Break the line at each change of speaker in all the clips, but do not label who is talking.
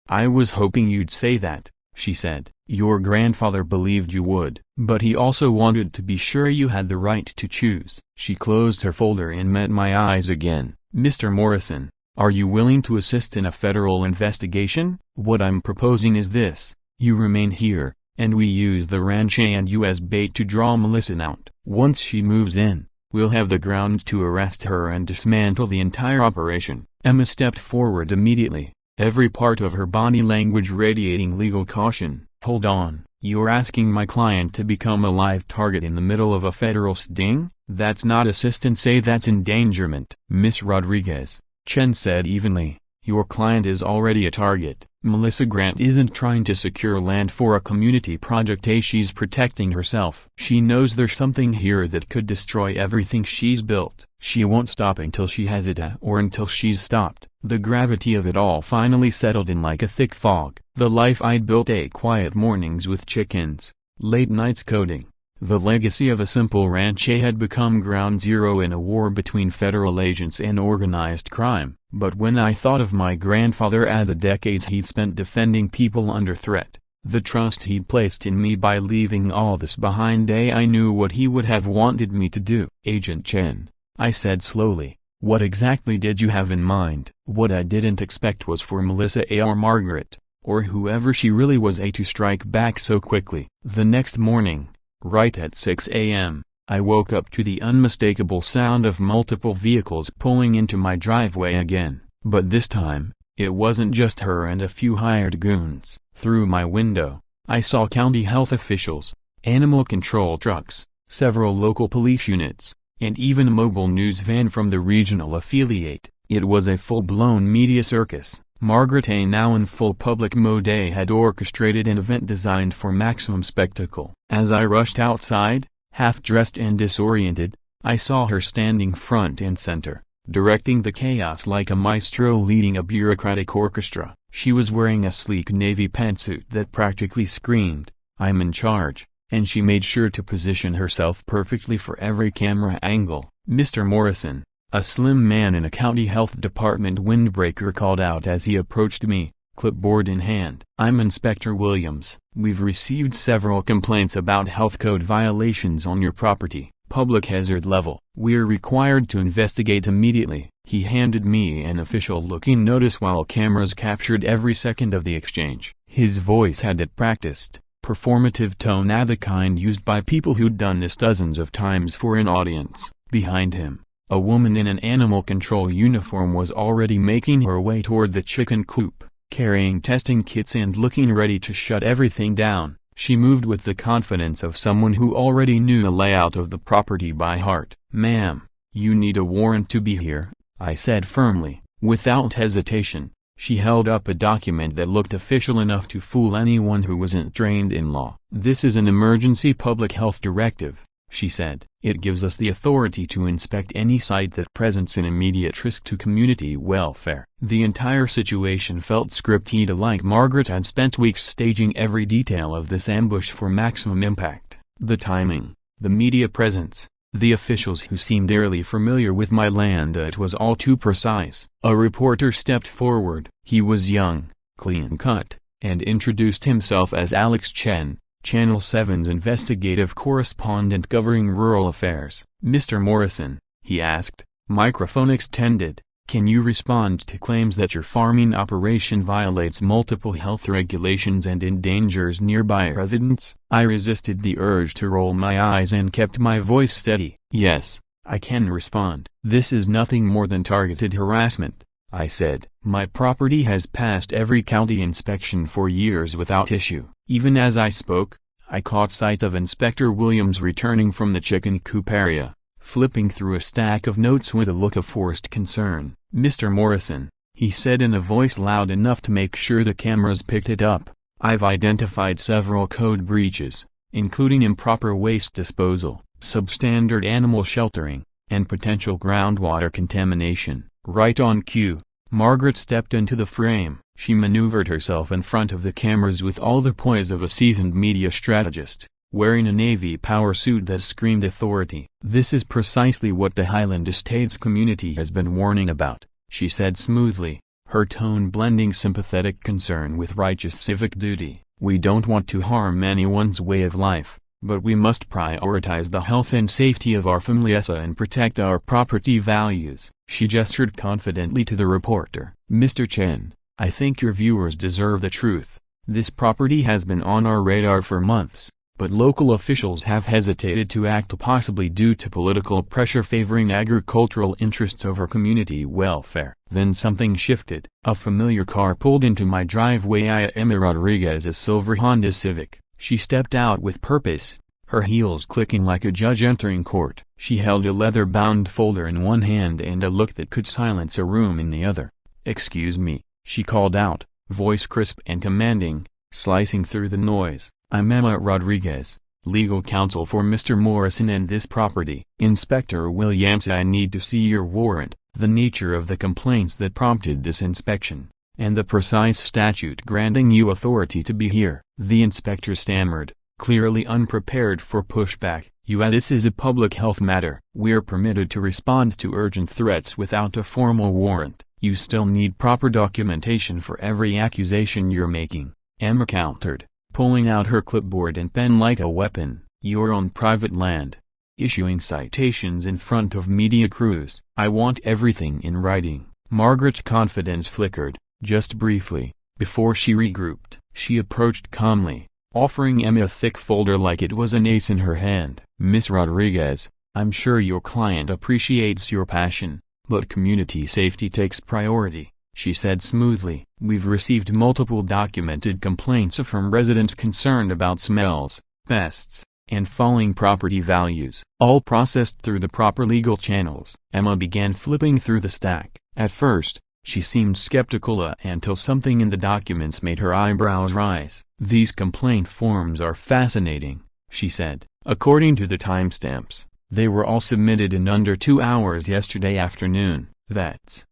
"I was hoping you'd say that," she said. "Your grandfather believed you would. But he also wanted to be sure you had the right to choose." She closed her folder and met my eyes again. "Mr. Morrison, are you willing to assist in a federal investigation? What I'm proposing is this. You remain here, and we use the ranch and you as bait to draw Melissa out. Once she moves in, we'll have the grounds to arrest her and dismantle the entire operation." Emma stepped forward immediately, every part of her body language radiating legal caution. "Hold on, you're asking my client to become a live target in the middle of a federal sting? That's not assistance, that's endangerment." "Miss Rodriguez," Chen said evenly, "your client is already a target. Melissa Grant isn't trying to secure land for a community project. She's protecting herself. She knows there's something here that could destroy everything she's built. She won't stop until she has it or until she's stopped." The gravity of it all finally settled in like a thick fog. The life I'd built, quiet mornings with chickens, late nights coding, the legacy of a simple ranch had become ground zero in a war between federal agents and organized crime. But when I thought of my grandfather and the decades he'd spent defending people under threat, the trust he'd placed in me by leaving all this behind, I knew what he would have wanted me to do. "Agent Chen," I said slowly, "what exactly did you have in mind?" What I didn't expect was for Melissa or Margaret, or whoever she really was, to strike back so quickly. The next morning, right at 6 a.m., I woke up to the unmistakable sound of multiple vehicles pulling into my driveway again. But this time, it wasn't just her and a few hired goons. Through my window, I saw county health officials, animal control trucks, several local police units, and even a mobile news van from the regional affiliate. It was a full-blown media circus. Margaret, now in full public mode, had orchestrated an event designed for maximum spectacle. As I rushed outside, half-dressed and disoriented, I saw her standing front and center, directing the chaos like a maestro leading a bureaucratic orchestra. She was wearing a sleek navy pantsuit that practically screamed, "I'm in charge," and she made sure to position herself perfectly for every camera angle. "Mr. Morrison," a slim man in a county health department windbreaker called out as he approached me, clipboard in hand. "I'm Inspector Williams. We've received several complaints about health code violations on your property, public hazard level. We're required to investigate immediately." He handed me an official-looking notice while cameras captured every second of the exchange. His voice had that practiced, performative tone, the kind used by people who'd done this dozens of times for an audience. Behind him, a woman in an animal control uniform was already making her way toward the chicken coop, carrying testing kits and looking ready to shut everything down. She moved with the confidence of someone who already knew the layout of the property by heart. "Ma'am, you need a warrant to be here," I said firmly. Without hesitation, she held up a document that looked official enough to fool anyone who wasn't trained in law. "This is an emergency public health directive," she said. "It gives us the authority to inspect any site that presents an immediate risk to community welfare." The entire situation felt scripted, like Margaret had spent weeks staging every detail of this ambush for maximum impact. The timing, the media presence, the officials who seemed eerily familiar with my land, it was all too precise. A reporter stepped forward. He was young, clean-cut, and introduced himself as Alex Chen, Channel 7's investigative correspondent covering rural affairs. "Mr. Morrison," he asked, microphone extended, "can you respond to claims that your farming operation violates multiple health regulations and endangers nearby residents?" I resisted the urge to roll my eyes and kept my voice steady. "Yes, I can respond. This is nothing more than targeted harassment," I said. "My property has passed every county inspection for years without issue." Even as I spoke, I caught sight of Inspector Williams returning from the chicken coop area, flipping through a stack of notes with a look of forced concern. "Mr. Morrison," he said in a voice loud enough to make sure the cameras picked it up, "I've identified several code breaches, including improper waste disposal, substandard animal sheltering, and potential groundwater contamination." Right on cue, Margaret stepped into the frame. She maneuvered herself in front of the cameras with all the poise of a seasoned media strategist, wearing a navy power suit that screamed authority. "This is precisely what the Highland Estates community has been warning about," she said smoothly. her tone blending sympathetic concern with righteous civic duty. "We don't want to harm anyone's way of life, but we must prioritize the health and safety of our families and protect our property values." She gestured confidently to the reporter. "Mr. Chen, I think your viewers deserve the truth. This property has been on our radar for months, but local officials have hesitated to act, possibly due to political pressure favoring agricultural interests over community welfare." Then something shifted. A familiar car pulled into my driveway. Emma Rodriguez's silver Honda Civic. She stepped out with purpose, her heels clicking like a judge entering court. She held a leather-bound folder in one hand and a look that could silence a room in the other. "Excuse me," she called out, voice crisp and commanding, slicing through the noise. "I'm Emma Rodriguez, legal counsel for Mr. Morrison and this property." "Inspector Williams, I need to see your warrant, the nature of the complaints that prompted this inspection, and the precise statute granting you authority to be here." The inspector stammered, clearly unprepared for pushback. This is a public health matter. We're permitted to respond to urgent threats without a formal warrant. You still need proper documentation for every accusation you're making," Emma countered, pulling out her clipboard and pen like a weapon. "You're on private land, issuing citations in front of media crews. I want everything in writing." Margaret's confidence flickered, just briefly, before she regrouped. She approached calmly, offering Emma a thick folder like it was an ace in her hand. "Miss Rodriguez, I'm sure your client appreciates your passion, but community safety takes priority," she said smoothly. "We've received multiple documented complaints from residents concerned about smells, pests, and falling property values, all processed through the proper legal channels." Emma began flipping through the stack. At first, she seemed skeptical until something in the documents made her eyebrows rise. "These complaint forms are fascinating," she said. "According to the timestamps, they were all submitted in under 2 hours yesterday afternoon. That's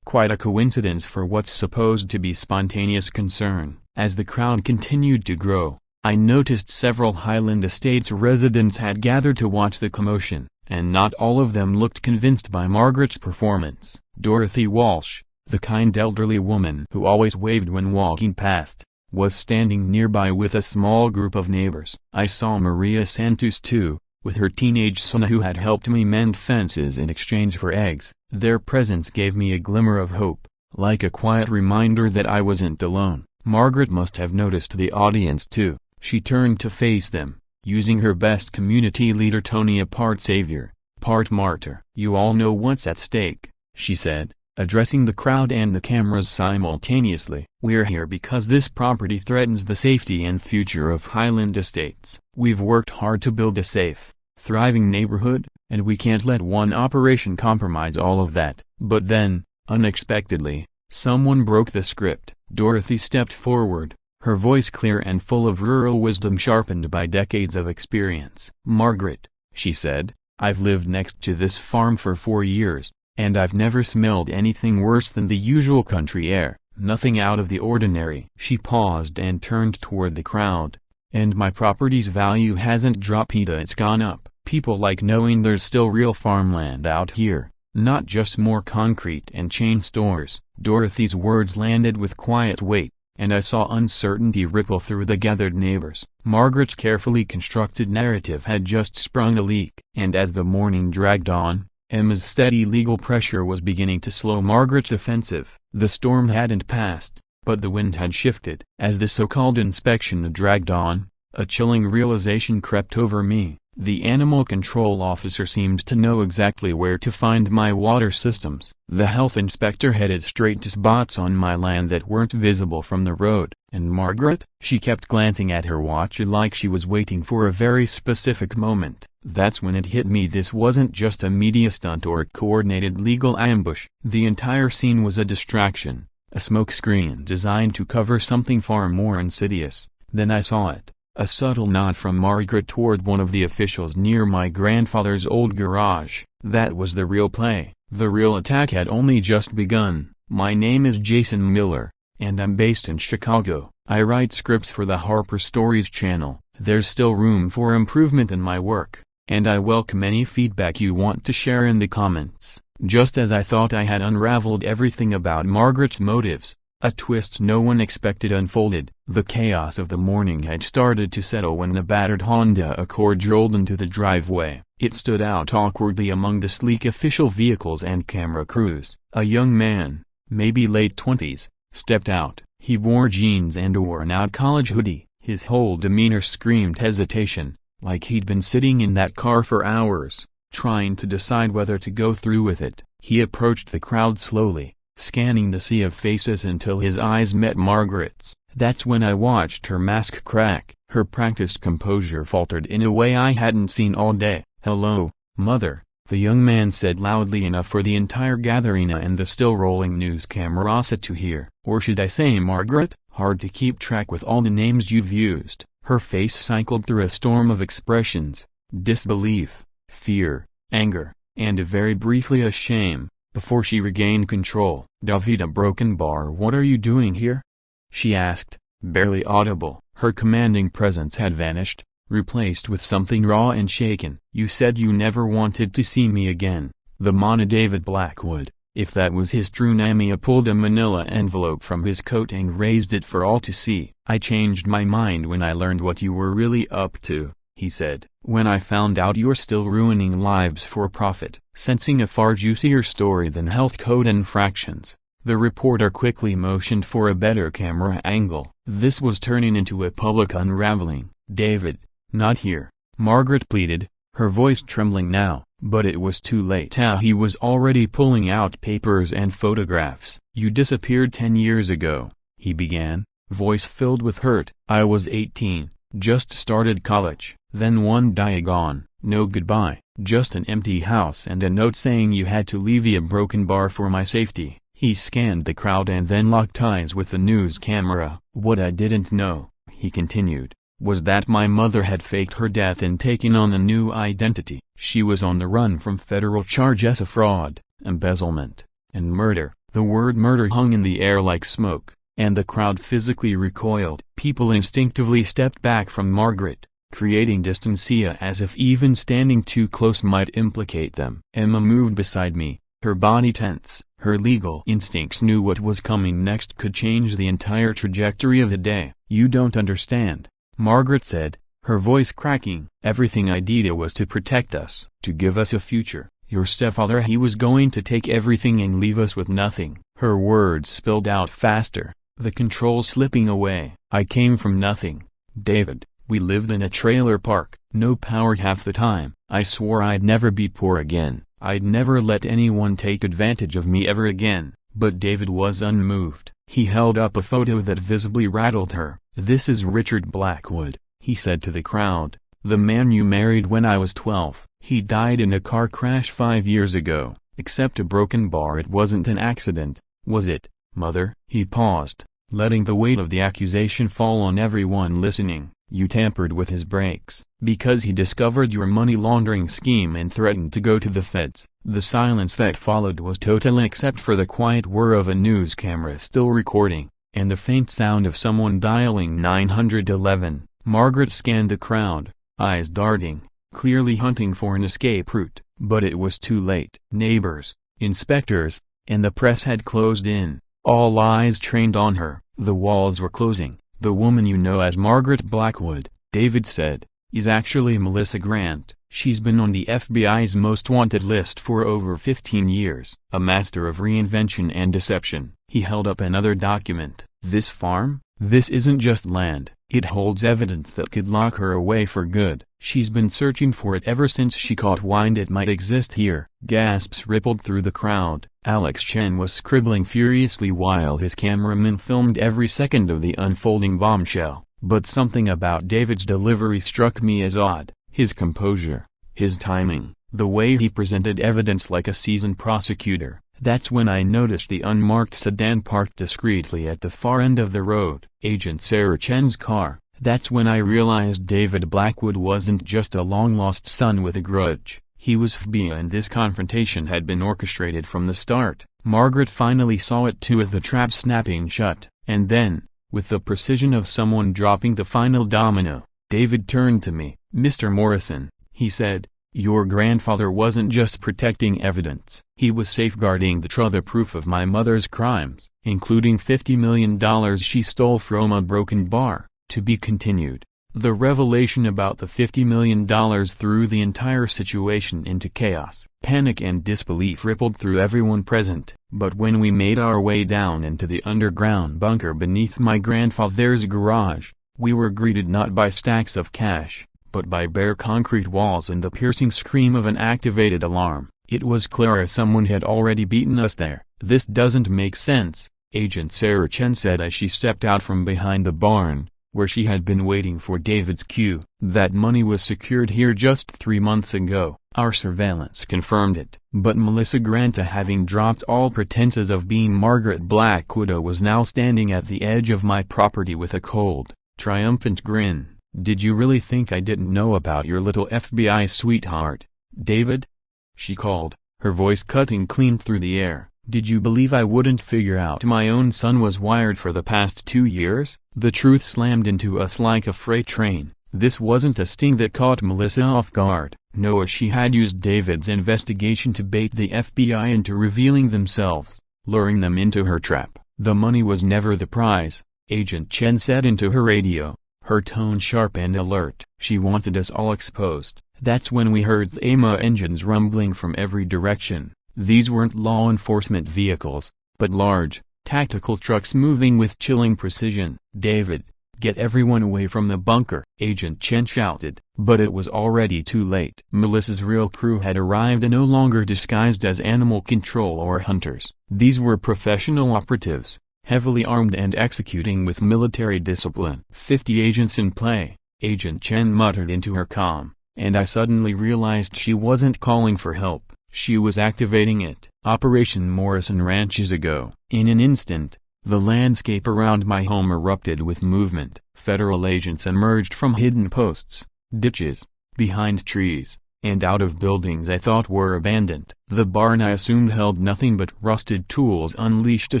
quite a coincidence for what's supposed to be spontaneous concern." As the crowd continued to grow, I noticed several Highland Estates residents had gathered to watch the commotion, and not all of them looked convinced by Margaret's performance. Dorothy Walsh, the kind elderly woman who always waved when walking past, was standing nearby with a small group of neighbors. I saw Maria Santos too, with her teenage son who had helped me mend fences in exchange for eggs. Their presence gave me a glimmer of hope, like a quiet reminder that I wasn't alone. Margaret must have noticed the audience too. She turned to face them, using her best community leader tone, a part savior, part martyr. "You all know what's at stake," she said, addressing the crowd and the cameras simultaneously. "We're here because this property threatens the safety and future of Highland Estates. We've worked hard to build a safe, thriving neighborhood, and we can't let one operation compromise all of that." But then, unexpectedly, someone broke the script. Dorothy stepped forward, her voice clear and full of rural wisdom sharpened by decades of experience. "Margaret," she said, "I've lived next to this farm for 4 years, and I've never smelled anything worse than the usual country air, nothing out of the ordinary." She paused and turned toward the crowd. "And my property's value hasn't dropped, it's gone up. People like knowing there's still real farmland out here, not just more concrete and chain stores." Dorothy's words landed with quiet weight, and I saw uncertainty ripple through the gathered neighbors. Margaret's carefully constructed narrative had just sprung a leak. And as the morning dragged on, Emma's steady legal pressure was beginning to slow Margaret's offensive. The storm hadn't passed, but the wind had shifted. As the so-called inspection dragged on, a chilling realization crept over me. The animal control officer seemed to know exactly where to find my water systems. The health inspector headed straight to spots on my land that weren't visible from the road. And Margaret? She kept glancing at her watch like she was waiting for a very specific moment. That's when it hit me, this wasn't just a media stunt or a coordinated legal ambush. The entire scene was a distraction, a smokescreen designed to cover something far more insidious. Then I saw it. A subtle nod from Margaret toward one of the officials near my grandfather's old garage. That was the real play. The real attack had only just begun. "My name is Jason Miller, and I'm based in Chicago. I write scripts for the Harper Stories channel. There's still room for improvement in my work, and I welcome any feedback you want to share in the comments. Just as I thought I had unraveled everything about Margaret's motives, a twist no one expected unfolded. The chaos of the morning had started to settle when a battered Honda Accord rolled into the driveway. It stood out awkwardly among the sleek official vehicles and camera crews. A young man, maybe late 20s, stepped out. He wore jeans and a worn-out college hoodie. His whole demeanor screamed hesitation, like he'd been sitting in that car for hours, trying to decide whether to go through with it. He approached the crowd slowly, scanning the sea of faces until his eyes met Margaret's. That's when I watched her mask crack. Her practiced composure faltered in a way I hadn't seen all day. "Hello, Mother," the young man said loudly enough for the entire gathering and the still-rolling news camerassa to hear. "Or should I say Margaret? Hard to keep track with all the names you've used." Her face cycled through a storm of expressions: disbelief, fear, anger, and very briefly a shame, before she regained control. "Davida Broken Bar, what are you doing here?" she asked, barely audible. Her commanding presence had vanished, replaced with something raw and shaken. "You said you never wanted to see me again." The Mana David Blackwood, if that was his true name, pulled a manila envelope from his coat and raised it for all to see. "I changed my mind when I learned what you were really up to," he said. "When I found out you're still ruining lives for profit." Sensing a far juicier story than health code infractions, the reporter quickly motioned for a better camera angle. This was turning into a public unraveling. "David, not here," Margaret pleaded, her voice trembling now, but it was too late. He was already pulling out papers and photographs. "You disappeared 10 years ago," he began, voice filled with hurt. "I was 18, just started college. Then one day gone, no goodbye, just an empty house and a note saying you had to leave a broken bar for my safety." He scanned the crowd and then locked eyes with the news camera. "What I didn't know," he continued, "was that my mother had faked her death and taken on a new identity. She was on the run from federal charges of fraud, embezzlement, and murder." The word murder hung in the air like smoke, and the crowd physically recoiled. People instinctively stepped back from Margaret, creating distance as if even standing too close might implicate them. Emma moved beside me, her body tense. Her legal instincts knew what was coming next could change the entire trajectory of the day. "You don't understand," Margaret said, her voice cracking. "Everything I did was to protect us, to give us a future. Your stepfather, he was going to take everything and leave us with nothing." Her words spilled out faster, the control slipping away. "I came from nothing, David. We lived in a trailer park, no power half the time. I swore I'd never be poor again. I'd never let anyone take advantage of me ever again." But David was unmoved. He held up a photo that visibly rattled her. "This is Richard Blackwood," he said to the crowd, "the man you married when I was 12. He died in a car crash 5 years ago. Except a broken bar, it wasn't an accident, was it, Mother?" He paused, letting the weight of the accusation fall on everyone listening. "You tampered with his brakes, because he discovered your money laundering scheme and threatened to go to the feds." The silence that followed was total except for the quiet whir of a news camera still recording, and the faint sound of someone dialing 911. Margaret scanned the crowd, eyes darting, clearly hunting for an escape route, but it was too late. Neighbors, inspectors, and the press had closed in, all eyes trained on her. The walls were closing. "The woman you know as Margaret Blackwood," David said, "is actually Melissa Grant. She's been on the FBI's most wanted list for over 15 years. A master of reinvention and deception." He held up another document. "This farm? This isn't just land. It holds evidence that could lock her away for good. She's been searching for it ever since she caught wind it might exist here." Gasps rippled through the crowd. Alex Chen was scribbling furiously while his cameraman filmed every second of the unfolding bombshell. But something about David's delivery struck me as odd. His composure, his timing, the way he presented evidence like a seasoned prosecutor. That's when I noticed the unmarked sedan parked discreetly at the far end of the road. Agent Sarah Chen's car. That's when I realized David Blackwood wasn't just a long-lost son with a grudge. He was FBI, and this confrontation had been orchestrated from the start. Margaret finally saw it too, with the trap snapping shut. And then, with the precision of someone dropping the final domino, David turned to me. "Mr. Morrison," he said, Your grandfather wasn't just protecting evidence. He was safeguarding the proof of my mother's crimes, including $50 million she stole from a broken bar. To be continued. The revelation about the $50 million threw the entire situation into chaos. Panic and disbelief rippled through everyone present, but when we made our way down into the underground bunker beneath my grandfather's garage, we were greeted not by stacks of cash, but by bare concrete walls and the piercing scream of an activated alarm. It was clear someone had already beaten us there. "This doesn't make sense," Agent Sarah Chen said as she stepped out from behind the barn, where she had been waiting for David's cue. "That money was secured here just 3 months ago. Our surveillance confirmed it." But Melissa Granta, having dropped all pretenses of being Margaret Black Widow, was now standing at the edge of my property with a cold, triumphant grin. "Did you really think I didn't know about your little FBI sweetheart, David?" she called, her voice cutting clean through the air. "Did you believe I wouldn't figure out my own son was wired for the past 2 years?" The truth slammed into us like a freight train. This wasn't a sting that caught Melissa off guard. No, she had used David's investigation to bait the FBI into revealing themselves, luring them into her trap. "The money was never the prize," Agent Chen said into her radio, her tone sharp and alert. "She wanted us all exposed." That's when we heard the AMA engines rumbling from every direction. These weren't law enforcement vehicles, but large, tactical trucks moving with chilling precision. "David, get everyone away from the bunker," Agent Chen shouted. But it was already too late. Melissa's real crew had arrived, and no longer disguised as animal control or hunters. These were professional operatives, heavily armed and executing with military discipline. 50 agents in play, Agent Chen muttered into her comm, and I suddenly realized she wasn't calling for help. She was activating it. Operation Morrison Ranches ago. In an instant, the landscape around my home erupted with movement. Federal agents emerged from hidden posts, ditches, behind trees, and out of buildings I thought were abandoned. The barn I assumed held nothing but rusted tools unleashed a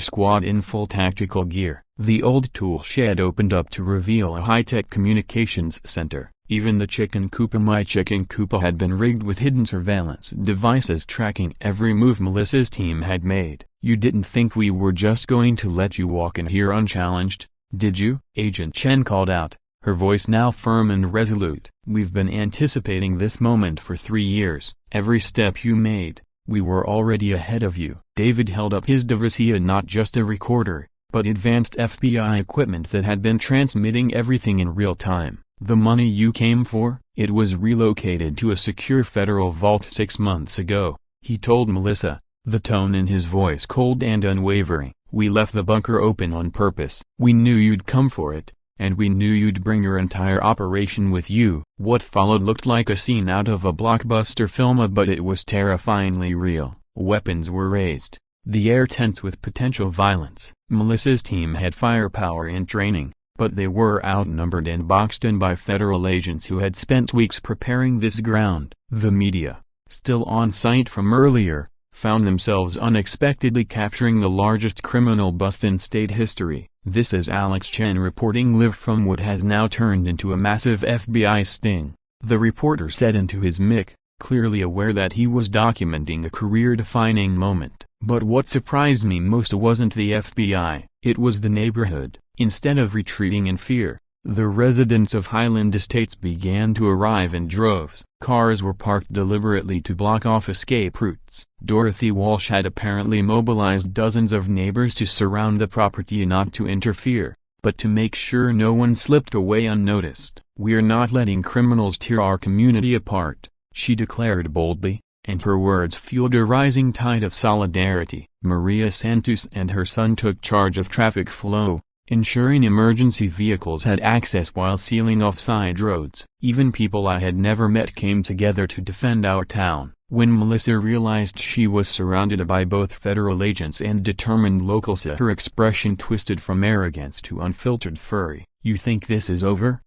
squad in full tactical gear. The old tool shed opened up to reveal a high-tech communications center. Even the chicken coop, my chicken coop, had been rigged with hidden surveillance devices tracking every move Melissa's team had made. "You didn't think we were just going to let you walk in here unchallenged, did you?" Agent Chen called out, her voice now firm and resolute. "We've been anticipating this moment for 3 years. Every step you made, we were already ahead of you." David held up his device, not just a recorder, but advanced FBI equipment that had been transmitting everything in real time. "The money you came for, it was relocated to a secure federal vault 6 months ago," he told Melissa, the tone in his voice cold and unwavering. "We left the bunker open on purpose. We knew you'd come for it, and we knew you'd bring your entire operation with you." What followed looked like a scene out of a blockbuster film, but it was terrifyingly real. Weapons were raised, the air tense with potential violence. Melissa's team had firepower and training, but they were outnumbered and boxed in by federal agents who had spent weeks preparing this ground. The media, still on site from earlier, found themselves unexpectedly capturing the largest criminal bust in state history. This is Alex Chen reporting live from what has now turned into a massive FBI sting, the reporter said into his mic, clearly aware that he was documenting a career-defining moment. But what surprised me most wasn't the FBI, it was the neighborhood. Instead of retreating in fear, the residents of Highland Estates began to arrive in droves. Cars were parked deliberately to block off escape routes. Dorothy Walsh had apparently mobilized dozens of neighbors to surround the property, not to interfere, but to make sure no one slipped away unnoticed. "We're not letting criminals tear our community apart," she declared boldly, and her words fueled a rising tide of solidarity. Maria Santos and her son took charge of traffic flow, ensuring emergency vehicles had access while sealing off side roads. Even people I had never met came together to defend our town. When Melissa realized she was surrounded by both federal agents and determined locals, her expression twisted from arrogance to unfiltered fury. "You think this is over?"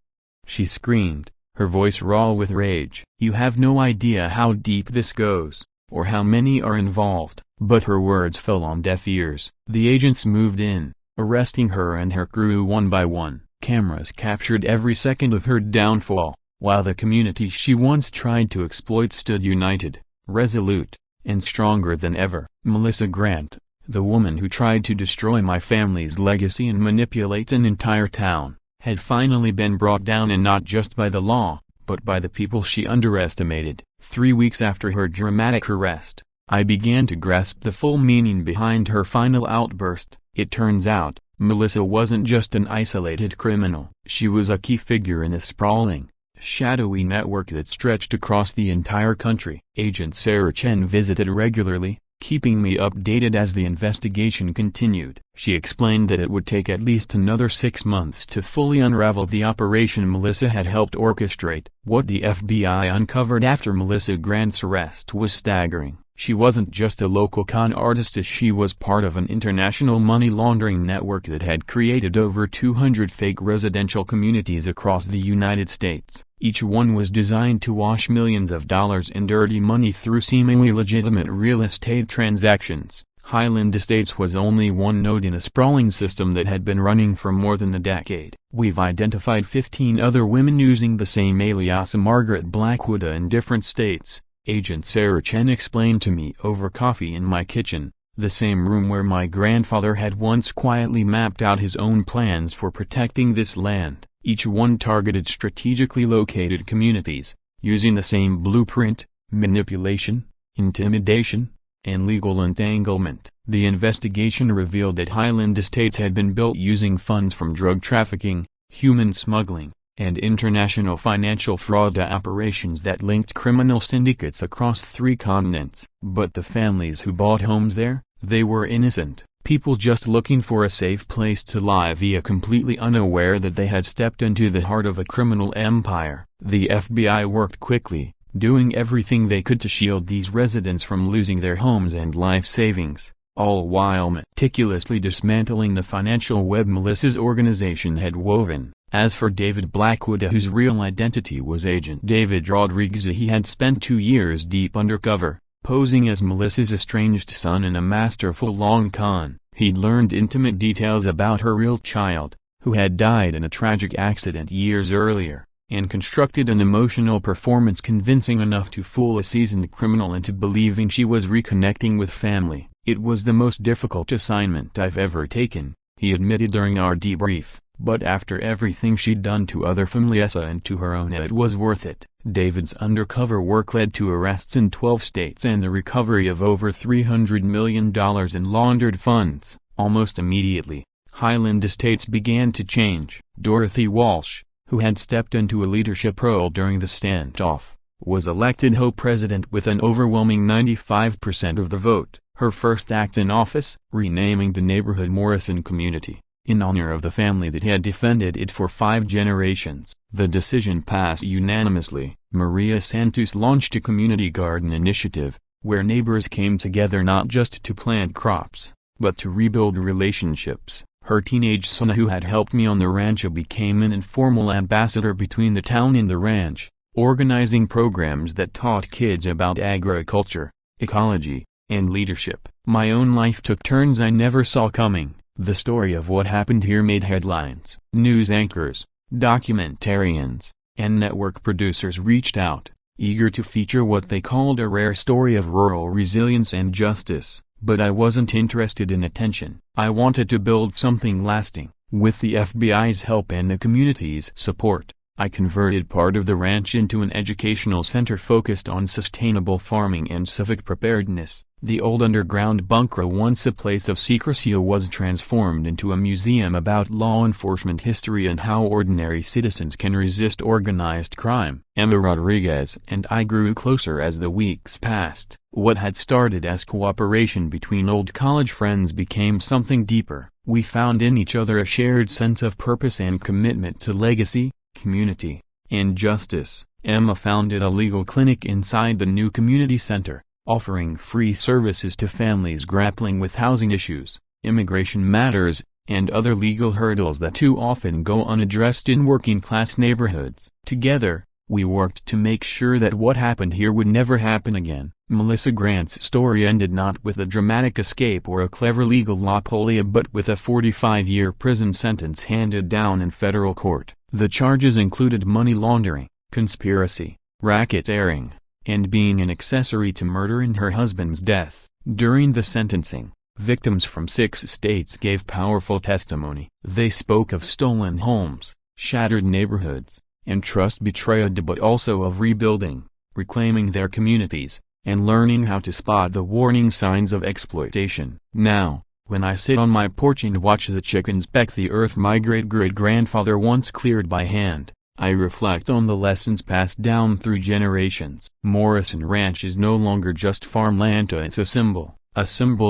she screamed, her voice raw with rage. "You have no idea how deep this goes, or how many are involved." But her words fell on deaf ears. The agents moved in, arresting her and her crew one by one. Cameras captured every second of her downfall, while the community she once tried to exploit stood united, resolute, and stronger than ever. Melissa Grant, the woman who tried to destroy my family's legacy and manipulate an entire town, had finally been brought down, and not just by the law, but by the people she underestimated. 3 weeks after her dramatic arrest, I began to grasp the full meaning behind her final outburst. It turns out, Melissa wasn't just an isolated criminal. She was a key figure in a sprawling, shadowy network that stretched across the entire country. Agent Sarah Chen visited regularly, keeping me updated as the investigation continued. She explained that it would take at least another 6 months to fully unravel the operation Melissa had helped orchestrate. What the FBI uncovered after Melissa Grant's arrest was staggering. She wasn't just a local con artist, as she was part of an international money laundering network that had created over 200 fake residential communities across the United States. Each one was designed to wash millions of dollars in dirty money through seemingly legitimate real estate transactions. Highland Estates was only one node in a sprawling system that had been running for more than a decade. We've identified 15 other women using the same alias, Margaret Blackwood, in different states, Agent Sarah Chen explained to me over coffee in my kitchen, the same room where my grandfather had once quietly mapped out his own plans for protecting this land. Each one targeted strategically located communities, using the same blueprint: manipulation, intimidation, and legal entanglement. The investigation revealed that Highland Estates had been built using funds from drug trafficking, human smuggling, and international financial fraud operations that linked criminal syndicates across 3 continents. But the families who bought homes there, they were innocent people just looking for a safe place to live, completely unaware that they had stepped into the heart of a criminal empire. The FBI worked quickly, doing everything they could to shield these residents from losing their homes and life savings, all while meticulously dismantling the financial web Melissa's organization had woven. As for David Blackwood, whose real identity was Agent David Rodriguez, he had spent 2 years deep undercover, posing as Melissa's estranged son in a masterful long con. He'd learned intimate details about her real child, who had died in a tragic accident years earlier, and constructed an emotional performance convincing enough to fool a seasoned criminal into believing she was reconnecting with family. "It was the most difficult assignment I've ever taken," he admitted during our debrief. "But after everything she'd done to other families and to her own, it was worth it." David's undercover work led to arrests in 12 states and the recovery of over $300 million in laundered funds. Almost immediately, Highland Estates began to change. Dorothy Walsh, who had stepped into a leadership role during the standoff, was elected HOA president with an overwhelming 95% of the vote. Her first act in office, renaming the neighborhood Morrison Community, in honor of the family that had defended it for 5 generations. The decision passed unanimously. Maria Santos launched a community garden initiative, where neighbors came together not just to plant crops, but to rebuild relationships. Her teenage son, who had helped me on the rancho, became an informal ambassador between the town and the ranch, organizing programs that taught kids about agriculture, ecology, and leadership. My own life took turns I never saw coming. The story of what happened here made headlines. News anchors, documentarians, and network producers reached out, eager to feature what they called a rare story of rural resilience and justice. But I wasn't interested in attention. I wanted to build something lasting. With the FBI's help and the community's support, I converted part of the ranch into an educational center focused on sustainable farming and civic preparedness. The old underground bunker, once a place of secrecy, was transformed into a museum about law enforcement history and how ordinary citizens can resist organized crime. Emma Rodriguez and I grew closer as the weeks passed. What had started as cooperation between old college friends became something deeper. We found in each other a shared sense of purpose and commitment to legacy, community, and justice. Emma founded a legal clinic inside the new community center, offering free services to families grappling with housing issues, immigration matters, and other legal hurdles that too often go unaddressed in working-class neighborhoods. Together, we worked to make sure that what happened here would never happen again. Melissa Grant's story ended not with a dramatic escape or a clever legal loophole, but with a 45-year prison sentence handed down in federal court. The charges included money laundering, conspiracy, racketeering, and being an accessory to murder and her husband's death. During the sentencing, victims from 6 states gave powerful testimony. They spoke of stolen homes, shattered neighborhoods, and trust betrayed, but also of rebuilding, reclaiming their communities, and learning how to spot the warning signs of exploitation. Now, when I sit on my porch and watch the chickens peck the earth my great-great-grandfather once cleared by hand, I reflect on the lessons passed down through generations. Morrison Ranch is no longer just farmland, it's a symbol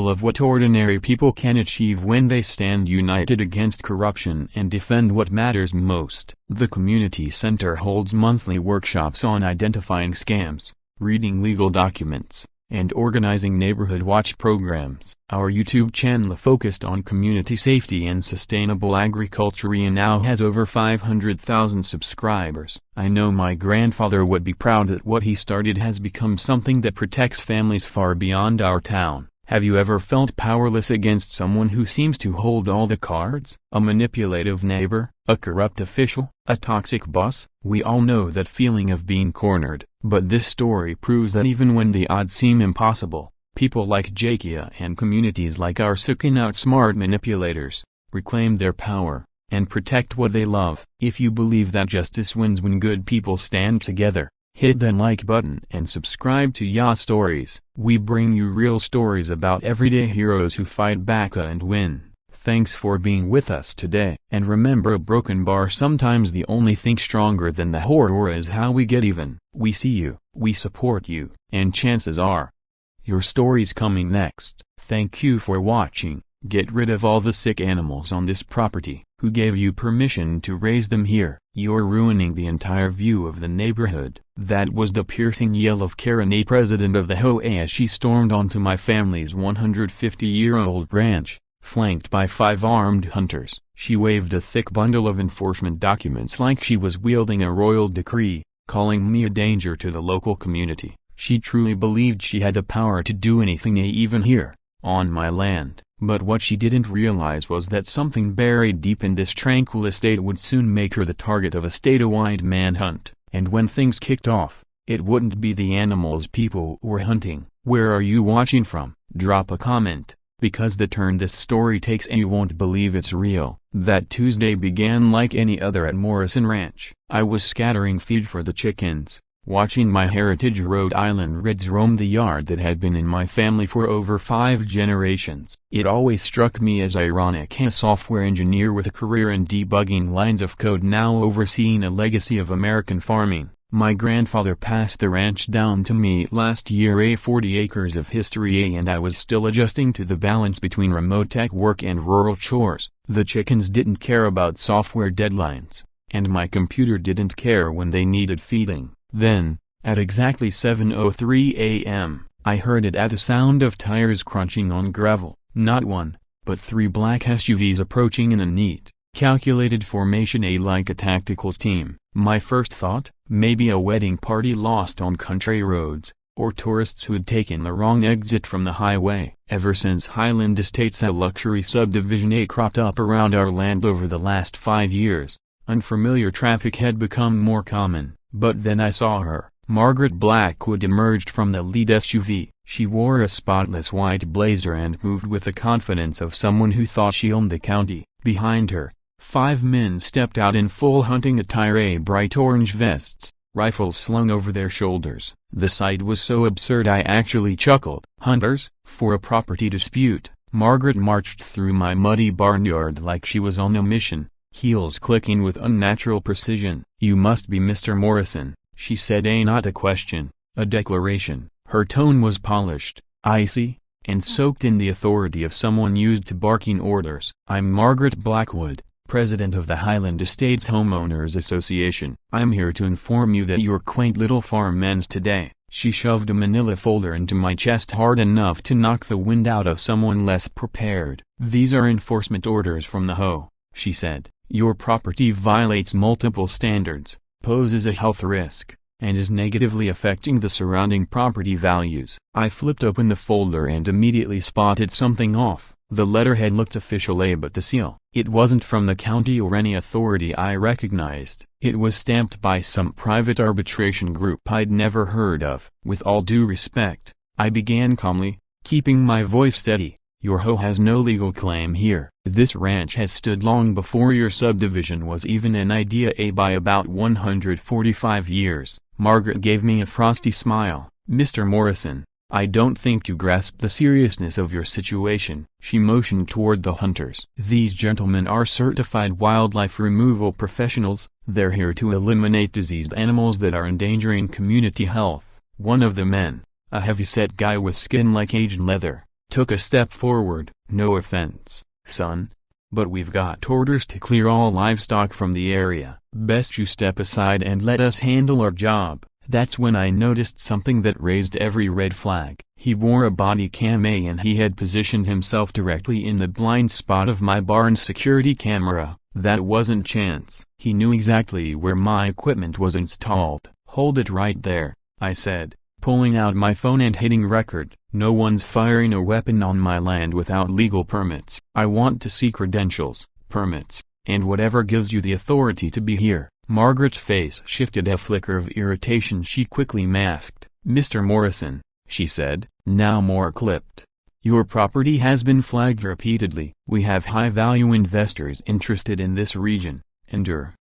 of what ordinary people can achieve when they stand united against corruption and defend what matters most. The community center holds monthly workshops on identifying scams, reading legal documents, and organizing neighborhood watch programs. Our YouTube channel focused on community safety and sustainable agriculture and now has over 500,000 subscribers. I know my grandfather would be proud that what he started has become something that protects families far beyond our town. Have you ever felt powerless against someone who seems to hold all the cards? A manipulative neighbor, a corrupt official, a toxic boss? We all know that feeling of being cornered, but this story proves that even when the odds seem impossible, people like Jakia and communities like ours can outsmart manipulators, reclaim their power, and protect what they love. If you believe that justice wins when good people stand together, hit that like button and subscribe to Ya Stories. We bring you real stories about everyday heroes who fight back and win. Thanks for being with us today. And remember, a broken bar sometimes the only thing stronger than the horror is how we get even. We see you, we support you, and chances are, your story's coming next. Thank you for watching. Get rid of all the sick animals on this property. Who gave you permission to raise them here? You're ruining the entire view of the neighborhood. That was the piercing yell of Karen, a president of the HOA, as she stormed onto my family's 150-year-old ranch, flanked by 5 armed hunters. She waved a thick bundle of enforcement documents like she was wielding a royal decree, calling me a danger to the local community. She truly believed she had the power to do anything, even here, on my land. But what she didn't realize was that something buried deep in this tranquil estate would soon make her the target of a statewide manhunt. And when things kicked off, it wouldn't be the animals people were hunting. Where are you watching from? Drop a comment, because the turn this story takes and you won't believe it's real. That Tuesday began like any other at Morrison Ranch. I was scattering feed for the chickens, watching my heritage Rhode Island Reds roam the yard that had been in my family for over 5 generations. It always struck me as ironic, a software engineer with a career in debugging lines of code now overseeing a legacy of American farming. My grandfather passed the ranch down to me last year, 40 acres of history, and I was still adjusting to the balance between remote tech work and rural chores. The chickens didn't care about software deadlines, and my computer didn't care when they needed feeding. Then, at exactly 7:03 a.m., I heard it at the sound of tires crunching on gravel. Not one, but 3 black SUVs approaching in a neat, calculated formation, like a tactical team. My first thought, maybe a wedding party lost on country roads, or tourists who had taken the wrong exit from the highway. Ever since Highland Estates, a luxury subdivision, cropped up around our land over the last 5 years, unfamiliar traffic had become more common. But then I saw her. Margaret Blackwood emerged from the lead SUV. She wore a spotless white blazer and moved with the confidence of someone who thought she owned the county. Behind her, 5 men stepped out in full hunting attire, bright orange vests, rifles slung over their shoulders. The sight was so absurd I actually chuckled. Hunters? For a property dispute. Margaret marched through my muddy barnyard like she was on a mission, heels clicking with unnatural precision. "You must be Mr. Morrison," she said, not a question, a declaration. Her tone was polished, icy, and soaked in the authority of someone used to barking orders. "I'm Margaret Blackwood, president of the Highland Estates Homeowners Association. I'm here to inform you that your quaint little farm ends today." She shoved a manila folder into my chest hard enough to knock the wind out of someone less prepared. "These are enforcement orders from the HOA," she said. "Your property violates multiple standards, poses a health risk, and is negatively affecting the surrounding property values." I flipped open the folder and immediately spotted something off. The letterhead looked official, but the seal, it wasn't from the county or any authority I recognized. It was stamped by some private arbitration group I'd never heard of. With all due respect, I began calmly, keeping my voice steady, your HOA has no legal claim here. This ranch has stood long before your subdivision was even an idea, by about 145 years. Margaret gave me a frosty smile. Mr. Morrison, I don't think you grasp the seriousness of your situation. She motioned toward the hunters. These gentlemen are certified wildlife removal professionals. They're here to eliminate diseased animals that are endangering community health. One of the men, a heavy-set guy with skin like aged leather, took a step forward. No offense, son, but we've got orders to clear all livestock from the area. Best you step aside and let us handle our job. That's when I noticed something that raised every red flag. He wore a body cam and he had positioned himself directly in the blind spot of my barn's security camera. That wasn't chance. He knew exactly where my equipment was installed. Hold it right there, I said, pulling out my phone and hitting record. No one's firing a weapon on my land without legal permits. I want to see credentials, permits, and whatever gives you the authority to be here. Margaret's face shifted a flicker of irritation she quickly masked. Mr. Morrison, she said, now more clipped. Your property has been flagged repeatedly. We have high-value investors interested in this region, and your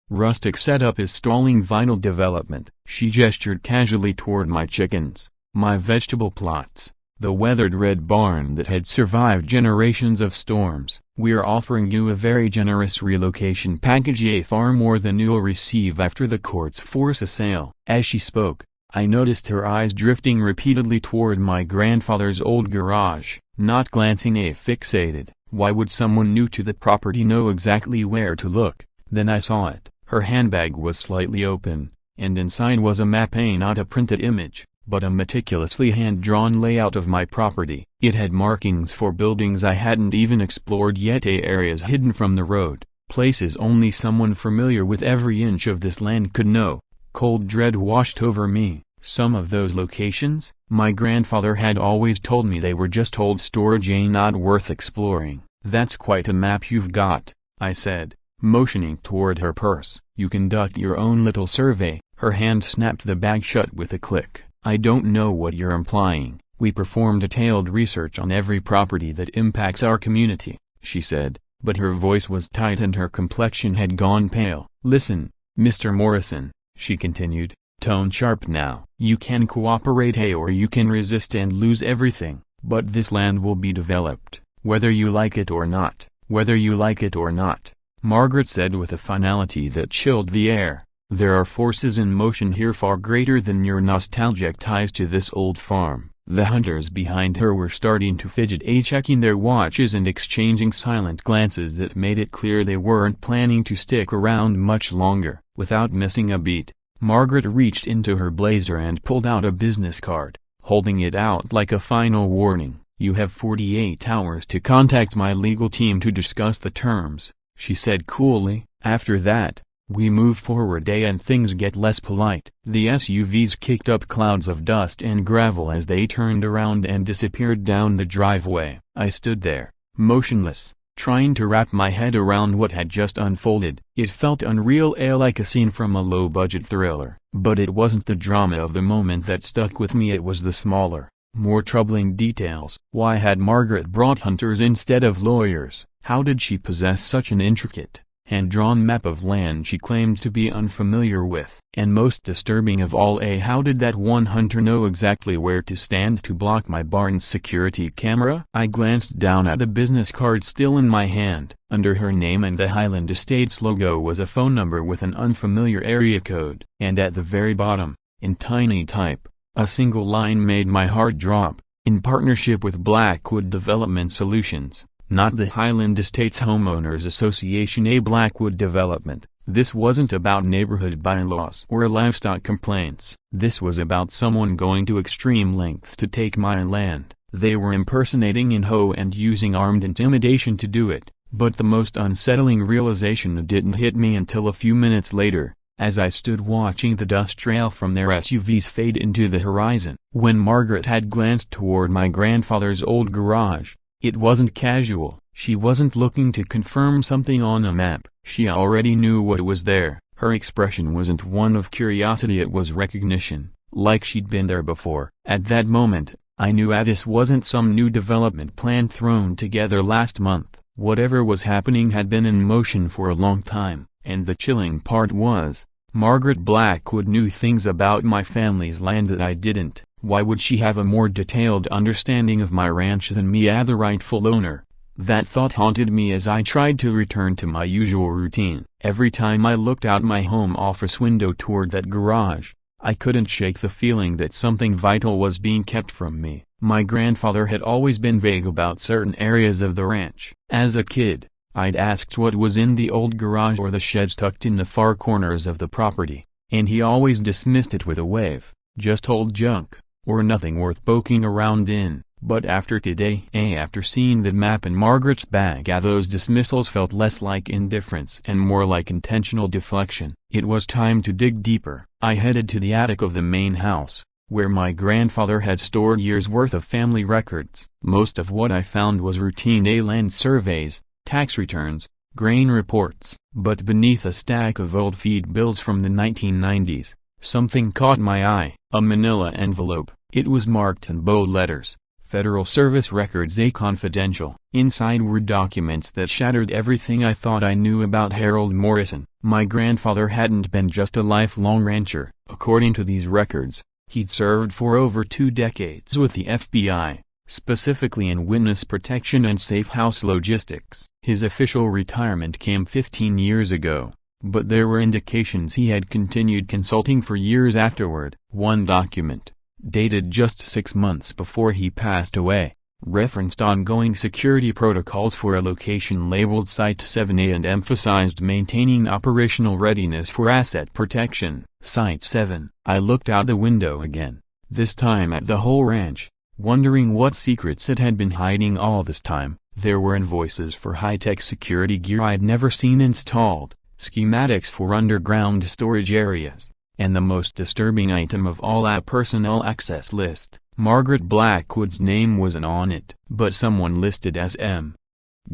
rustic setup is stalling vital development. She gestured casually toward my chickens, my vegetable plots, the weathered red barn that had survived generations of storms. We're offering you a very generous relocation package, far more than you'll receive after the courts force a sale. As she spoke, I noticed her eyes drifting repeatedly toward my grandfather's old garage, not glancing fixated. Why would someone new to the property know exactly where to look? Then I saw it. Her handbag was slightly open, and inside was a map, not a printed image, but a meticulously hand-drawn layout of my property. It had markings for buildings I hadn't even explored yet, areas hidden from the road, places only someone familiar with every inch of this land could know. Cold dread washed over me. Some of those locations, my grandfather had always told me they were just old storage, not worth exploring. That's quite a map you've got, I said, motioning toward her purse. You conduct your own little survey. Her hand snapped the bag shut with a click. I don't know what you're implying. We perform detailed research on every property that impacts our community, she said, but her voice was tight and her complexion had gone pale. Listen, Mr. Morrison, she continued, tone sharp now. You can cooperate, or you can resist and lose everything, but this land will be developed, whether you like it or not. Whether you like it or not, Margaret said with a finality that chilled the air. There are forces in motion here far greater than your nostalgic ties to this old farm. The hunters behind her were starting to fidget, checking their watches and exchanging silent glances that made it clear they weren't planning to stick around much longer. Without missing a beat, Margaret reached into her blazer and pulled out a business card, holding it out like a final warning. You have 48 hours to contact my legal team to discuss the terms, she said coolly. After that, we move forward, and things get less polite. The SUVs kicked up clouds of dust and gravel as they turned around and disappeared down the driveway. I stood there, motionless, trying to wrap my head around what had just unfolded. It felt unreal, like a scene from a low-budget thriller. But it wasn't the drama of the moment that stuck with me, it was the smaller, more troubling details. Why had Margaret brought hunters instead of lawyers? How did she possess such an intricate, hand-drawn map of land she claimed to be unfamiliar with? And most disturbing of all, how did that one hunter know exactly where to stand to block my barn's security camera? I glanced down at the business card still in my hand. Under her name and the Highland Estates logo was a phone number with an unfamiliar area code. And at the very bottom, in tiny type, a single line made my heart drop. In partnership with Blackwood Development Solutions. Not the Highland Estates Homeowners Association, Blackwood Development. This wasn't about neighborhood bylaws or livestock complaints. This was about someone going to extreme lengths to take my land. They were impersonating an HOA and using armed intimidation to do it. But the most unsettling realization didn't hit me until a few minutes later, as I stood watching the dust trail from their SUVs fade into the horizon. When Margaret had glanced toward my grandfather's old garage, It wasn't casual. She wasn't looking to confirm something on a map. She already knew what was there. Her expression wasn't one of curiosity, it was recognition, like she'd been there before. At that moment, I knew this wasn't some new development plan thrown together last month. Whatever was happening had been in motion for a long time, and the chilling part was, Margaret Blackwood knew things about my family's land that I didn't. Why would she have a more detailed understanding of my ranch than me as the rightful owner? That thought haunted me as I tried to return to my usual routine. Every time I looked out my home office window toward that garage, I couldn't shake the feeling that something vital was being kept from me. My grandfather had always been vague about certain areas of the ranch. As a kid, I'd asked what was in the old garage or the sheds tucked in the far corners of the property, and he always dismissed it with a wave, just old junk, or nothing worth poking around in. But after today, after seeing the map in Margaret's bag, those dismissals felt less like indifference and more like intentional deflection. It was time to dig deeper. I headed to the attic of the main house, where my grandfather had stored years' worth of family records. Most of what I found was routine land surveys, tax returns, grain reports. But beneath a stack of old feed bills from the 1990s, something caught my eye. A manila envelope. It was marked in bold letters, Federal Service Records A Confidential. Inside were documents that shattered everything I thought I knew about Harold Morrison. My grandfather hadn't been just a lifelong rancher. According to these records, he'd served for over 2 decades with the FBI, specifically in witness protection and safehouse logistics. His official retirement came 15 years ago, but there were indications he had continued consulting for years afterward. One document, dated just 6 months before he passed away, referenced ongoing security protocols for a location labeled Site 7A and emphasized maintaining operational readiness for asset protection. Site 7. I looked out the window again, this time at the whole ranch, wondering what secrets it had been hiding all this time. There were invoices for high-tech security gear I'd never seen installed, schematics for underground storage areas, and the most disturbing item of all, a personnel access list. Margaret Blackwood's name wasn't on it, but someone listed as M.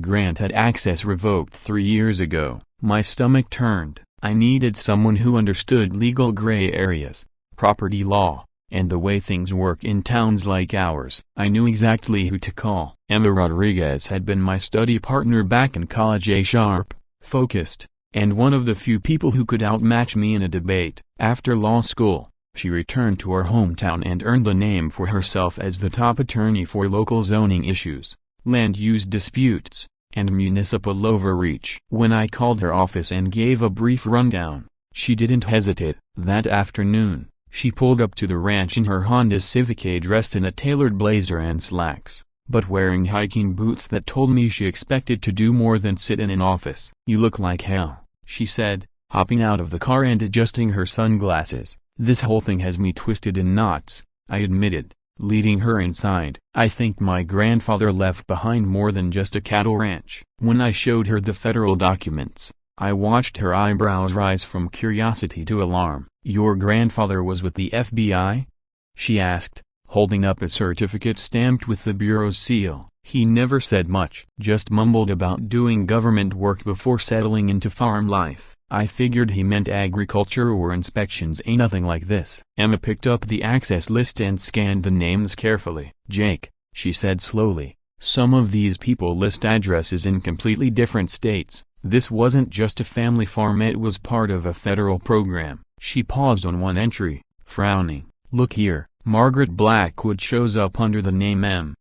Grant had access revoked 3 years ago. My stomach turned. I needed someone who understood legal gray areas, property law, and the way things work in towns like ours. I knew exactly who to call. Emma Rodriguez had been my study partner back in college, a sharp, focused, and one of the few people who could outmatch me in a debate. After law school, she returned to her hometown and earned a name for herself as the top attorney for local zoning issues, land use disputes, and municipal overreach. When I called her office and gave a brief rundown, she didn't hesitate. That afternoon, she pulled up to the ranch in her Honda Civic, dressed in a tailored blazer and slacks, but wearing hiking boots that told me she expected to do more than sit in an office. "You look like hell," she said, hopping out of the car and adjusting her sunglasses. "This whole thing has me twisted in knots," I admitted, leading her inside. "I think my grandfather left behind more than just a cattle ranch." When I showed her the federal documents, I watched her eyebrows rise from curiosity to alarm. "Your grandfather was with the FBI?" she asked, holding up a certificate stamped with the Bureau's seal. "He never said much, just mumbled about doing government work before settling into farm life. I figured he meant agriculture or inspections." "Ain't nothing like this." Emma picked up the access list and scanned the names carefully. "Jake," she said slowly, "some of these people list addresses in completely different states. This wasn't just a family farm, it was part of a federal program." She paused on one entry, frowning. "Look here, Margaret Blackwood shows up under the name M.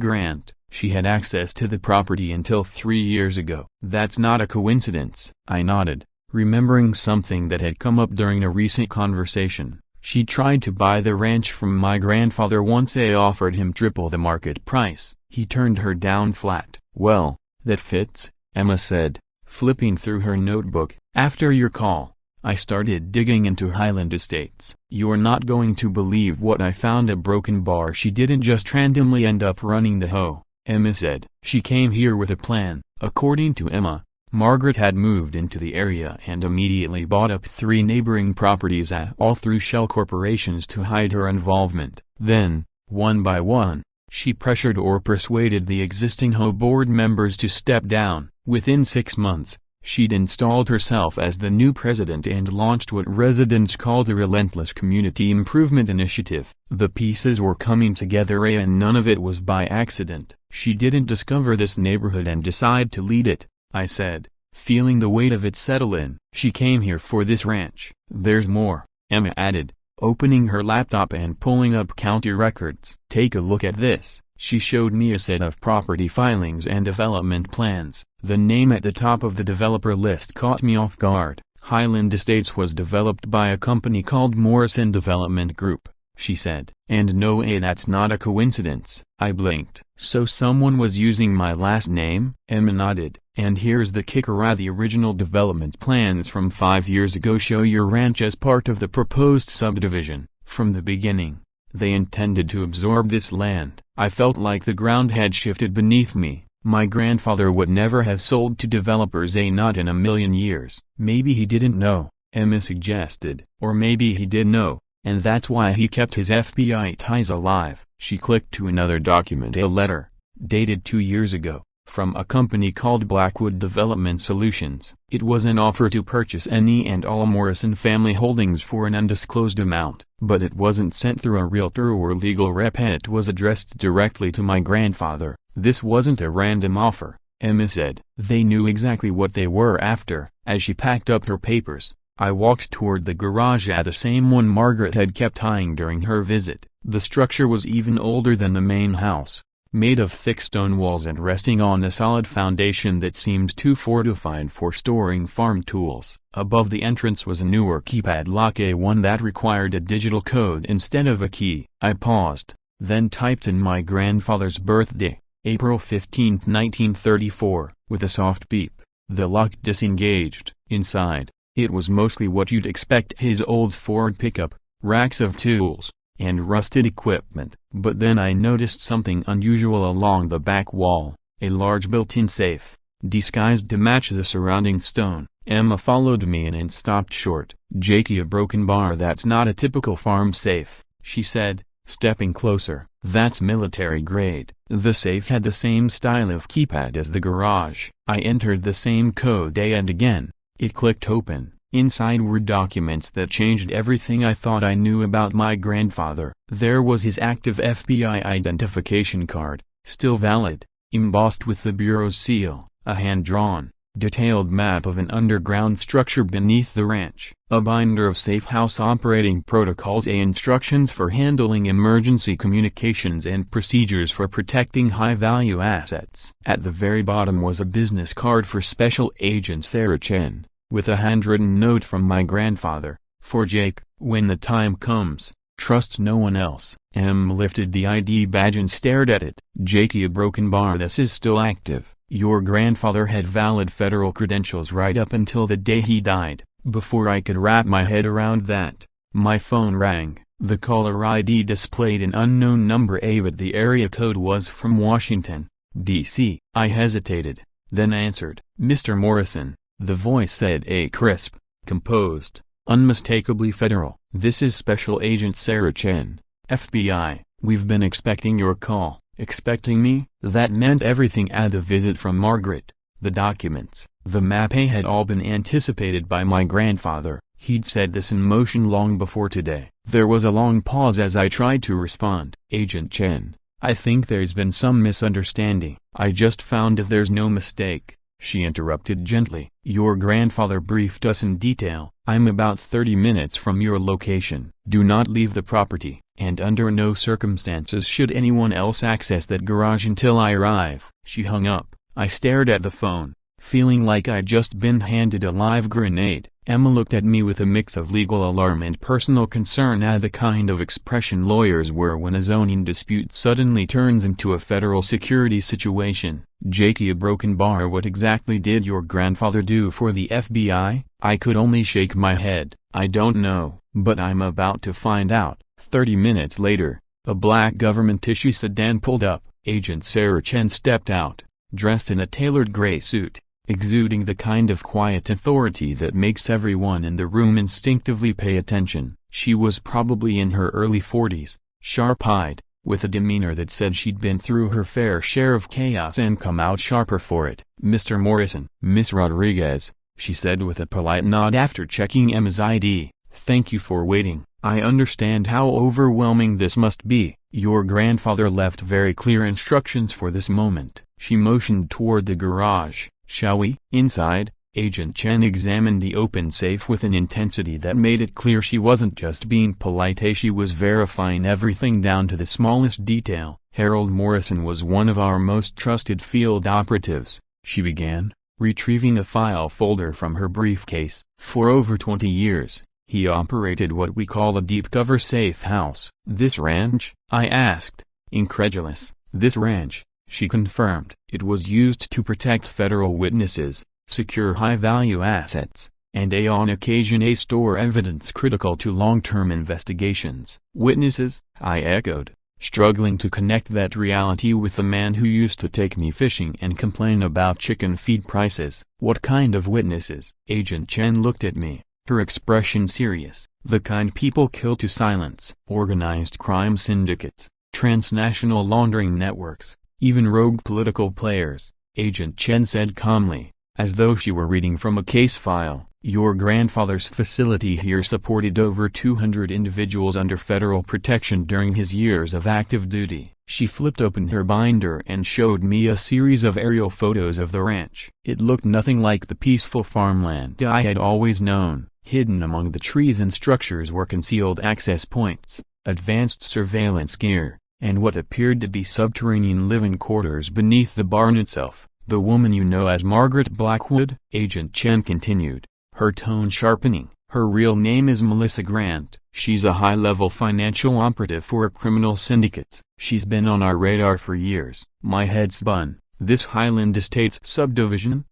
Grant. She had access to the property until 3 years ago." "That's not a coincidence," I nodded, remembering something that had come up during a recent conversation. "She tried to buy the ranch from my grandfather once. I offered him triple the market price. He turned her down flat." "Well, that fits," Emma said, flipping through her notebook. "After your call, I started digging into Highland Estates. You're not going to believe what I found: a broken bar." "She didn't just randomly end up running the hoe," Emma said. "She came here with a plan." According to Emma, Margaret had moved into the area and immediately bought up 3 neighboring properties, all through shell corporations, to hide her involvement. Then, one by one, She pressured or persuaded the existing HOA board members to step down. Within 6 months, she'd installed herself as the new president and launched what residents called a relentless community improvement initiative. The pieces were coming together, and none of it was by accident. She didn't discover this neighborhood and decide to lead it, I said, feeling the weight of it settle in. She came here for this ranch. There's more, Emma added, opening her laptop and pulling up county records. Take a look at this. She showed me a set of property filings and development plans. The name at the top of the developer list caught me off guard. Highland Estates was developed by a company called Morrison Development Group, she said. And no way, that's not a coincidence. I blinked. So someone was using my last name? Emma nodded. And here's the kicker: the original development plans from 5 years ago show your ranch as part of the proposed subdivision. From the beginning, they intended to absorb this land. I felt like the ground had shifted beneath me. My grandfather would never have sold to developers, not in a million years. Maybe he didn't know, Emma suggested. Or maybe he did know, and that's why he kept his FBI ties alive. She clicked to another document, a letter, dated 2 years ago, from a company called Blackwood Development Solutions. It was an offer to purchase any and all Morrison family holdings for an undisclosed amount. But it wasn't sent through a realtor or legal rep. It was addressed directly to my grandfather. This wasn't a random offer, Emma said. They knew exactly what they were after. As she packed up her papers, I walked toward the garage, the same one Margaret had kept eyeing during her visit. The structure was even older than the main house, made of thick stone walls and resting on a solid foundation that seemed too fortified for storing farm tools. Above the entrance was a newer keypad lock, one that required a digital code instead of a key. I paused, then typed in my grandfather's birthday, April 15, 1934, with a soft beep. The lock disengaged. Inside, it was mostly what you'd expect: his old Ford pickup, racks of tools, and rusted equipment. But then I noticed something unusual along the back wall: a large built-in safe, disguised to match the surrounding stone. Emma followed me in and stopped short. "Jakey, a broken bar. That's not a typical farm safe," she said, stepping closer. "That's military grade." The safe had the same style of keypad as the garage. I entered the same code and again, it clicked open. Inside were documents that changed everything I thought I knew about my grandfather. There was his active FBI identification card, still valid, embossed with the Bureau's seal, a hand-drawn, detailed map of an underground structure beneath the ranch, a binder of safehouse operating protocols, instructions for handling emergency communications, and procedures for protecting high-value assets. At the very bottom was a business card for Special Agent Sarah Chen, with a handwritten note from my grandfather: "For Jake, when the time comes, trust no one else." Lifted the ID badge and stared at it. "Jakey, a broken bar. This is still active. Your grandfather had valid federal credentials right up until the day he died." Before I could wrap my head around that, my phone rang. The caller ID displayed an unknown number, but the area code was from Washington, D.C. I hesitated, then answered. "Mr. Morrison," the voice said, crisp, composed, unmistakably federal. "This is Special Agent Sarah Chen, FBI. We've been expecting your call." Expecting me? That meant everything. The visit from Margaret, the documents, the map had all been anticipated by my grandfather. He'd set this in motion long before today. There was a long pause as I tried to respond. "Agent Chen, I think there's been some misunderstanding." "I just found there's no mistake," she interrupted gently. "Your grandfather briefed us in detail. I'm about 30 minutes from your location. Do not leave the property, and under no circumstances should anyone else access that garage until I arrive." She hung up. I stared at the phone, feeling like I'd just been handed a live grenade. Emma looked at me with a mix of legal alarm and personal concern, the kind of expression lawyers wear when a zoning dispute suddenly turns into a federal security situation. "Jakey, a broken bar. What exactly did your grandfather do for the FBI?" I could only shake my head. "I don't know, but I'm about to find out." 30 minutes later, a black government-issue sedan pulled up. Agent Sarah Chen stepped out, dressed in a tailored gray suit, exuding the kind of quiet authority that makes everyone in the room instinctively pay attention. She was probably in her early 40s, sharp-eyed, with a demeanor that said she'd been through her fair share of chaos and come out sharper for it. "Mr. Morrison." "Miss Rodriguez," she said with a polite nod after checking Emma's ID, "thank you for waiting. I understand how overwhelming this must be. Your grandfather left very clear instructions for this moment." She motioned toward the garage. "Shall we?" Inside, Agent Chen examined the open safe with an intensity that made it clear she wasn't just being polite, she was verifying everything down to the smallest detail. "Harold Morrison was one of our most trusted field operatives," she began, retrieving a file folder from her briefcase. "For over 20 years, he operated what we call a deep-cover safe house." "This ranch?" I asked, incredulous. "This ranch," she confirmed. "It was used to protect federal witnesses, secure high-value assets, and on occasion store evidence critical to long-term investigations." "Witnesses?" I echoed, struggling to connect that reality with the man who used to take me fishing and complain about chicken feed prices. "What kind of witnesses?" Agent Chen looked at me, her expression serious. "The kind people kill to silence. Organized crime syndicates, transnational laundering networks, even rogue political players," Agent Chen said calmly, as though she were reading from a case file. "Your grandfather's facility here supported over 200 individuals under federal protection during his years of active duty." She flipped open her binder and showed me a series of aerial photos of the ranch. It looked nothing like the peaceful farmland I had always known. Hidden among the trees and structures were concealed access points, advanced surveillance gear, and what appeared to be subterranean living quarters beneath the barn itself. "The woman you know as Margaret Blackwood?" Agent Chen continued, her tone sharpening. "Her real name is Melissa Grant. She's a high-level financial operative for criminal syndicates. She's been on our radar for years." My head spun. "This Highland Estates subdivision?"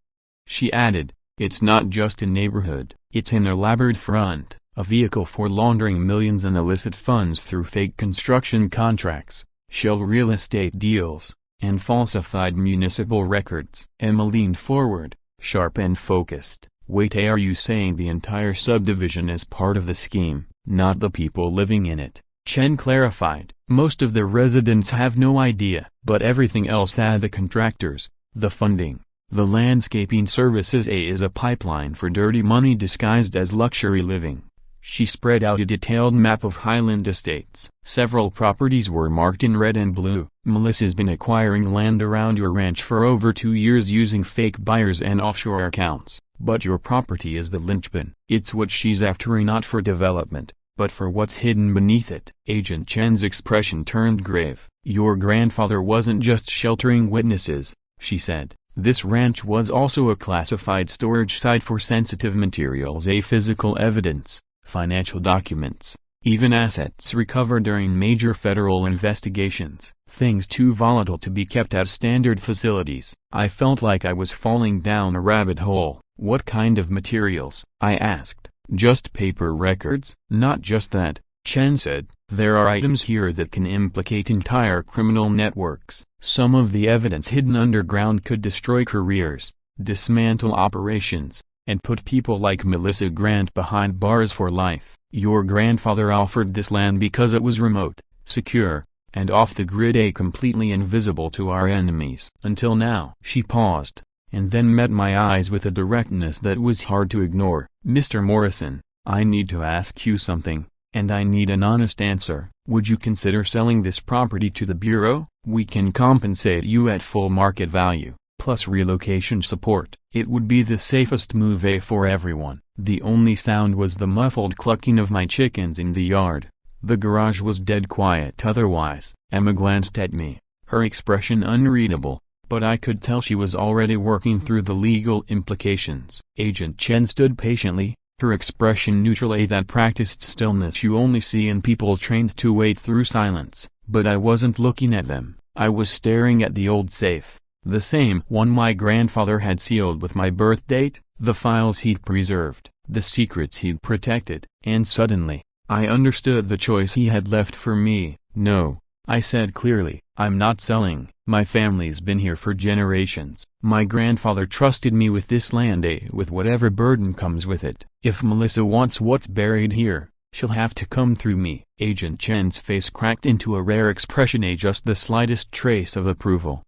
She added, "It's not just a neighborhood, it's an elaborate front, a vehicle for laundering millions in illicit funds through fake construction contracts, shell real estate deals, and falsified municipal records." Emma leaned forward, sharp and focused. "Wait, are you saying the entire subdivision is part of the scheme, not the people living in it?" Chen clarified. "Most of the residents have no idea, but everything else, the contractors, the funding, the landscaping services, is a pipeline for dirty money disguised as luxury living." She spread out a detailed map of Highland Estates. Several properties were marked in red and blue. "Melissa's been acquiring land around your ranch for over 2 years using fake buyers and offshore accounts. But your property is the linchpin. It's what she's after, not for development, but for what's hidden beneath it." Agent Chen's expression turned grave. "Your grandfather wasn't just sheltering witnesses," she said. "This ranch was also a classified storage site for sensitive materials, physical evidence, financial documents, even assets recovered during major federal investigations, things too volatile to be kept at standard facilities." I felt like I was falling down a rabbit hole. "What kind of materials?" I asked. "Just paper records?" "Not just that," Chen said. "There are items here that can implicate entire criminal networks. Some of the evidence hidden underground could destroy careers, dismantle operations, and put people like Melissa Grant behind bars for life. Your grandfather offered this land because it was remote, secure, and off the grid, completely invisible to our enemies. Until now." She paused, and then met my eyes with a directness that was hard to ignore. "Mr. Morrison, I need to ask you something, and I need an honest answer. Would you consider selling this property to the Bureau? We can compensate you at full market value, plus relocation support. It would be the safest move for everyone." The only sound was the muffled clucking of my chickens in the yard. The garage was dead quiet otherwise. Emma glanced at me, her expression unreadable, but I could tell she was already working through the legal implications. Agent Chen stood patiently, her expression neutral, that practiced stillness you only see in people trained to wait through silence. But I wasn't looking at them. I was staring at the old safe, the same one my grandfather had sealed with my birth date, the files he'd preserved, the secrets he'd protected. And suddenly, I understood the choice he had left for me. "No," I said clearly, "I'm not selling. My family's been here for generations. My grandfather trusted me with this land, with whatever burden comes with it. If Melissa wants what's buried here, She'll have to come through me. Agent Chen's face cracked into a rare expression, just the slightest trace of approval.